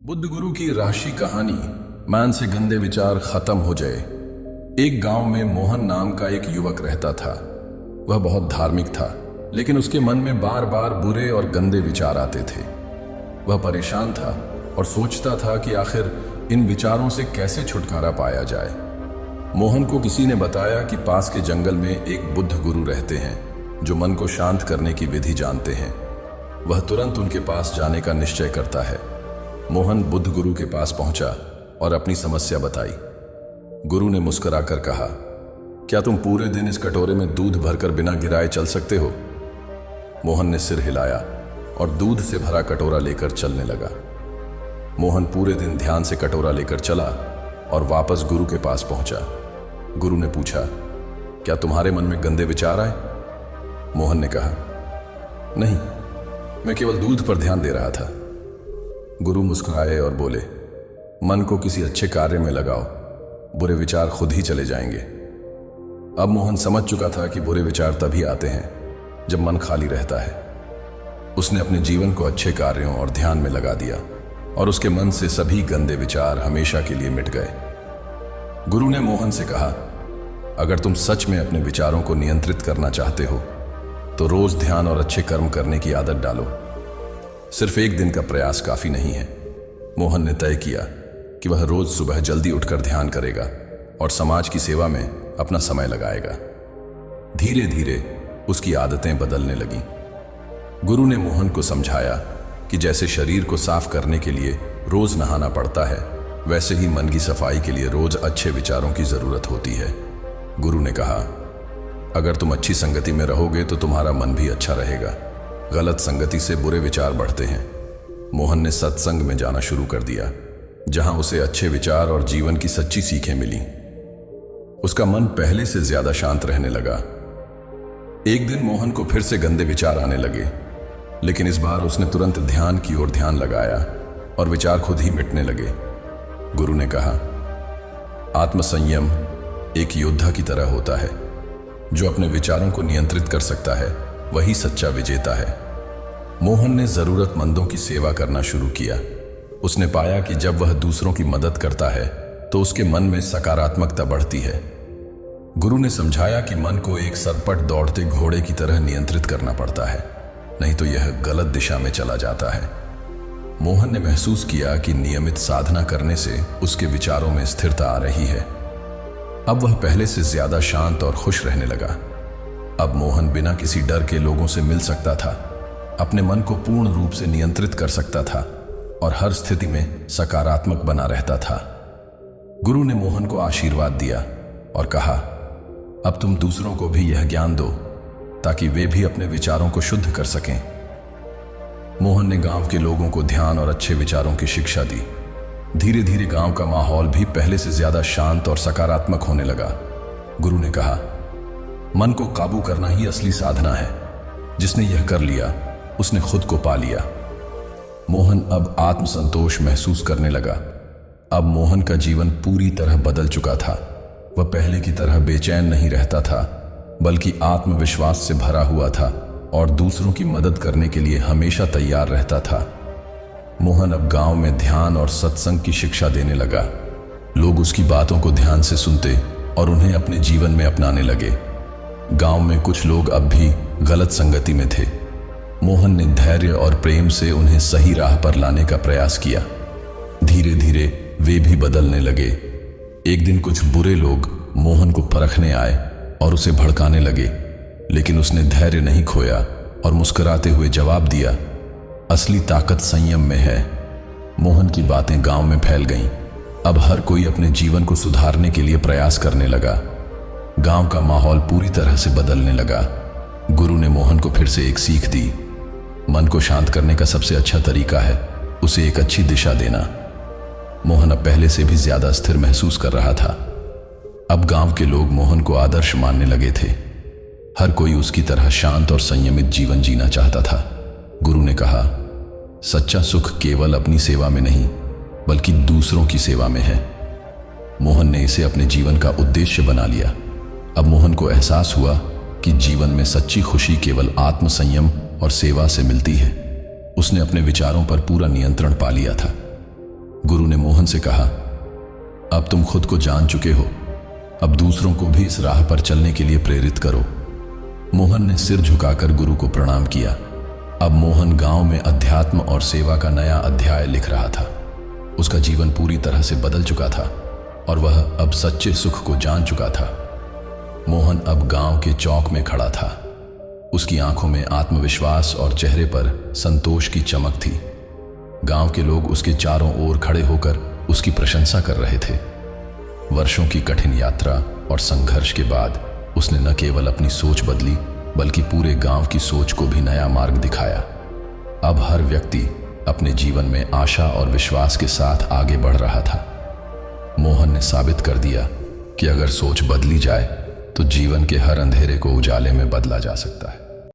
बुद्ध गुरु की राशि कहानी। मन से गंदे विचार खत्म हो जाए। एक गांव में मोहन नाम का एक युवक रहता था। वह बहुत धार्मिक था, लेकिन उसके मन में बार बार बुरे और गंदे विचार आते थे। वह परेशान था और सोचता था कि आखिर इन विचारों से कैसे छुटकारा पाया जाए। मोहन को किसी ने बताया कि पास के जंगल में एक बुद्ध गुरु रहते हैं जो मन को शांत करने की विधि जानते हैं। वह तुरंत उनके पास जाने का निश्चय करता है। मोहन बुद्ध गुरु के पास पहुंचा और अपनी समस्या बताई। गुरु ने मुस्कुराकर कहा, क्या तुम पूरे दिन इस कटोरे में दूध भरकर बिना गिराए चल सकते हो? मोहन ने सिर हिलाया और दूध से भरा कटोरा लेकर चलने लगा। मोहन पूरे दिन ध्यान से कटोरा लेकर चला और वापस गुरु के पास पहुंचा। गुरु ने पूछा, क्या तुम्हारे मन में गंदे विचार आए? मोहन ने कहा, नहीं, मैं केवल दूध पर ध्यान दे रहा था। गुरु मुस्कुराए और बोले, मन को किसी अच्छे कार्य में लगाओ, बुरे विचार खुद ही चले जाएंगे। अब मोहन समझ चुका था कि बुरे विचार तभी आते हैं जब मन खाली रहता है। उसने अपने जीवन को अच्छे कार्यों और ध्यान में लगा दिया और उसके मन से सभी गंदे विचार हमेशा के लिए मिट गए। गुरु ने मोहन से कहा, अगर तुम सच में अपने विचारों को नियंत्रित करना चाहते हो तो रोज ध्यान और अच्छे कर्म करने की आदत डालो। सिर्फ एक दिन का प्रयास काफी नहीं है। मोहन ने तय किया कि वह रोज सुबह जल्दी उठकर ध्यान करेगा और समाज की सेवा में अपना समय लगाएगा। धीरे धीरे उसकी आदतें बदलने लगीं। गुरु ने मोहन को समझाया कि जैसे शरीर को साफ करने के लिए रोज नहाना पड़ता है, वैसे ही मन की सफाई के लिए रोज अच्छे विचारों की जरूरत होती है। गुरु ने कहा, अगर तुम अच्छी संगति में रहोगे तो तुम्हारा मन भी अच्छा रहेगा। गलत संगति से बुरे विचार बढ़ते हैं। मोहन ने सत्संग में जाना शुरू कर दिया, जहां उसे अच्छे विचार और जीवन की सच्ची सीखें मिली। उसका मन पहले से ज्यादा शांत रहने लगा। एक दिन मोहन को फिर से गंदे विचार आने लगे, लेकिन इस बार उसने तुरंत ध्यान की ओर ध्यान लगाया और विचार खुद ही मिटने लगे। गुरु ने कहा, आत्मसंयम एक योद्धा की तरह होता है। जो अपने विचारों को नियंत्रित कर सकता है वही सच्चा विजेता है। मोहन ने जरूरतमंदों की सेवा करना शुरू किया। उसने पाया कि जब वह दूसरों की मदद करता है तो उसके मन में सकारात्मकता बढ़ती है। गुरु ने समझाया कि मन को एक सरपट दौड़ते घोड़े की तरह नियंत्रित करना पड़ता है, नहीं तो यह गलत दिशा में चला जाता है। मोहन ने महसूस किया कि नियमित साधना करने से उसके विचारों में स्थिरता आ रही है। अब वह पहले से ज्यादा शांत और खुश रहने लगा। अब मोहन बिना किसी डर के लोगों से मिल सकता था, अपने मन को पूर्ण रूप से नियंत्रित कर सकता था और हर स्थिति में सकारात्मक बना रहता था। गुरु ने मोहन को आशीर्वाद दिया और कहा, अब तुम दूसरों को भी यह ज्ञान दो ताकि वे भी अपने विचारों को शुद्ध कर सकें। मोहन ने गांव के लोगों को ध्यान और अच्छे विचारों की शिक्षा दी। धीरे धीरे गांव का माहौल भी पहले से ज्यादा शांत और सकारात्मक होने लगा। गुरु ने कहा, मन को काबू करना ही असली साधना है। जिसने यह कर लिया उसने खुद को पा लिया। मोहन अब आत्मसंतोष महसूस करने लगा। अब मोहन का जीवन पूरी तरह बदल चुका था। वह पहले की तरह बेचैन नहीं रहता था, बल्कि आत्मविश्वास से भरा हुआ था और दूसरों की मदद करने के लिए हमेशा तैयार रहता था। मोहन अब गांव में ध्यान और सत्संग की शिक्षा देने लगा। लोग उसकी बातों को ध्यान से सुनते और उन्हें अपने जीवन में अपनाने लगे। गांव में कुछ लोग अब भी गलत संगति में थे। मोहन ने धैर्य और प्रेम से उन्हें सही राह पर लाने का प्रयास किया। धीरे धीरे वे भी बदलने लगे। एक दिन कुछ बुरे लोग मोहन को परखने आए और उसे भड़काने लगे, लेकिन उसने धैर्य नहीं खोया और मुस्कुराते हुए जवाब दिया, असली ताकत संयम में है। मोहन की बातें गांव में फैल गईं। अब हर कोई अपने जीवन को सुधारने के लिए प्रयास करने लगा। गांव का माहौल पूरी तरह से बदलने लगा। गुरु ने मोहन को फिर से एक सीख दी, मन को शांत करने का सबसे अच्छा तरीका है उसे एक अच्छी दिशा देना। मोहन अब पहले से भी ज्यादा स्थिर महसूस कर रहा था। अब गांव के लोग मोहन को आदर्श मानने लगे थे। हर कोई उसकी तरह शांत और संयमित जीवन जीना चाहता था। गुरु ने कहा, सच्चा सुख केवल अपनी सेवा में नहीं बल्कि दूसरों की सेवा में है। मोहन ने इसे अपने जीवन का उद्देश्य बना लिया। अब मोहन को एहसास हुआ कि जीवन में सच्ची खुशी केवल आत्मसंयम और सेवा से मिलती है। उसने अपने विचारों पर पूरा नियंत्रण पा लिया था। गुरु ने मोहन से कहा, अब तुम खुद को जान चुके हो, अब दूसरों को भी इस राह पर चलने के लिए प्रेरित करो। मोहन ने सिर झुकाकर गुरु को प्रणाम किया। अब मोहन गांव में अध्यात्म और सेवा का नया अध्याय लिख रहा था। उसका जीवन पूरी तरह से बदल चुका था और वह अब सच्चे सुख को जान चुका था। मोहन अब गांव के चौक में खड़ा था। उसकी आंखों में आत्मविश्वास और चेहरे पर संतोष की चमक थी। गांव के लोग उसके चारों ओर खड़े होकर उसकी प्रशंसा कर रहे थे। वर्षों की कठिन यात्रा और संघर्ष के बाद उसने न केवल अपनी सोच बदली, बल्कि पूरे गांव की सोच को भी नया मार्ग दिखाया। अब हर व्यक्ति अपने जीवन में आशा और विश्वास के साथ आगे बढ़ रहा था। मोहन ने साबित कर दिया कि अगर सोच बदली जाए तो जीवन के हर अंधेरे को उजाले में बदला जा सकता है।